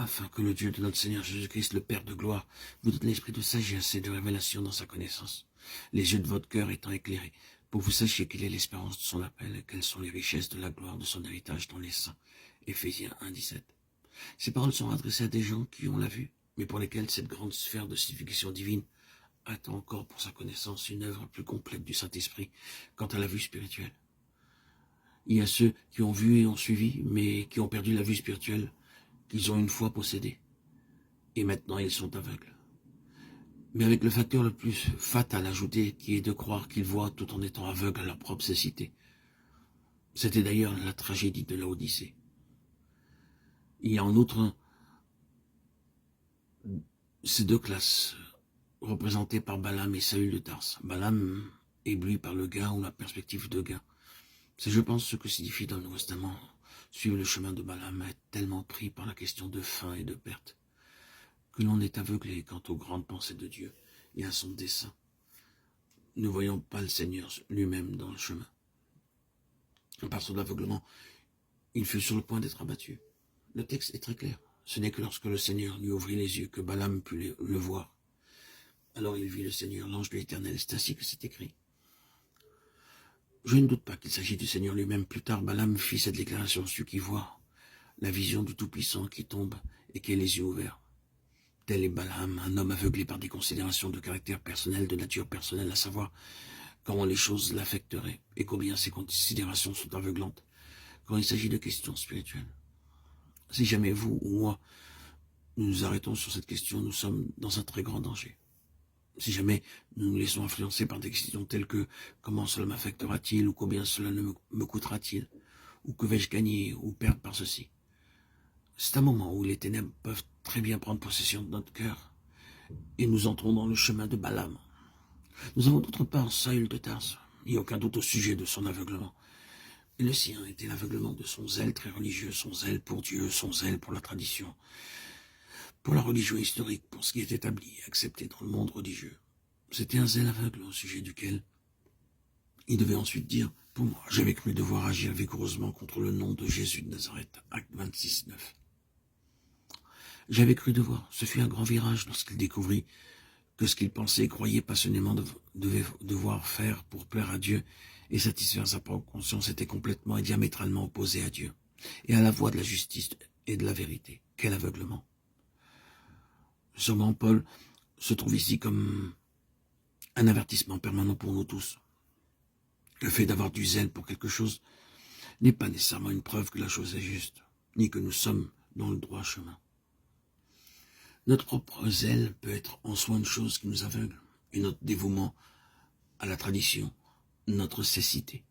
afin que le Dieu de notre Seigneur Jésus-Christ, le Père de gloire, vous donne l'esprit de sagesse et de révélation dans sa connaissance, les yeux de votre cœur étant éclairés, pour que vous sachiez quelle est l'espérance de son appel et quelles sont les richesses de la gloire de son héritage dans les saints. Éphésiens 1,17. Ces paroles sont adressées à des gens qui ont la vue, mais pour lesquels cette grande sphère de signification divine attend encore pour sa connaissance une œuvre plus complète du Saint-Esprit quant à la vue spirituelle. Il y a ceux qui ont vu et ont suivi, mais qui ont perdu la vue spirituelle qu'ils ont une fois possédée. Et maintenant ils sont aveugles. Mais avec le facteur le plus fatal ajouté, qui est de croire qu'ils voient tout en étant aveugles à leur propre cécité. C'était d'ailleurs la tragédie de Laodicée. Il y a en outre ces deux classes, représentées par Balaam et Saül de Tarse. Balaam, ébloui par le gain ou la perspective de gain. C'est, je pense, ce que signifie dans le Nouveau Testament. Suivre le chemin de Balaam, être tellement pris par la question de faim et de perte, que l'on est aveuglé quant aux grandes pensées de Dieu et à son dessein. Ne voyons pas le Seigneur lui-même dans le chemin. Par son aveuglement, il fut sur le point d'être abattu. Le texte est très clair. Ce n'est que lorsque le Seigneur lui ouvrit les yeux que Balaam put le voir. Alors il vit le Seigneur, l'ange de l'Éternel. C'est ainsi que c'est écrit. Je ne doute pas qu'il s'agit du Seigneur lui-même. Plus tard, Balaam fit cette déclaration: celui qui voit la vision du Tout-Puissant qui tombe et qui a les yeux ouverts. Tel est Balaam, un homme aveuglé par des considérations de caractère personnel, de nature personnelle, à savoir comment les choses l'affecteraient et combien ces considérations sont aveuglantes quand il s'agit de questions spirituelles. Si jamais vous ou moi nous nous arrêtons sur cette question, nous sommes dans un très grand danger. Si jamais nous nous laissons influencer par des questions telles que comment cela m'affectera-t-il, ou combien cela me coûtera-t-il, ou que vais-je gagner ou perdre par ceci, c'est un moment où les ténèbres peuvent très bien prendre possession de notre cœur et nous entrons dans le chemin de Balaam. Nous avons d'autre part Saül de Tarse. Il n'y a aucun doute au sujet de son aveuglement. Et le sien était l'aveuglement de son zèle très religieux, son zèle pour Dieu, son zèle pour la tradition, pour la religion historique, pour ce qui est établi et accepté dans le monde religieux. C'était un zèle aveugle au sujet duquel il devait ensuite dire: pour moi, j'avais cru devoir agir vigoureusement contre le nom de Jésus de Nazareth. Acte 26, 9. J'avais cru devoir. Ce fut un grand virage lorsqu'il découvrit que ce qu'il pensait et croyait passionnément devait devoir faire pour plaire à Dieu et satisfaire sa propre conscience était complètement et diamétralement opposé à Dieu et à la voie de la justice et de la vérité. Quel aveuglement! Sûrement Paul se trouve ici comme un avertissement permanent pour nous tous. Le fait d'avoir du zèle pour quelque chose n'est pas nécessairement une preuve que la chose est juste, ni que nous sommes dans le droit chemin. Notre propre zèle peut être en soi une chose qui nous aveugle, et notre dévouement à la tradition, notre cécité.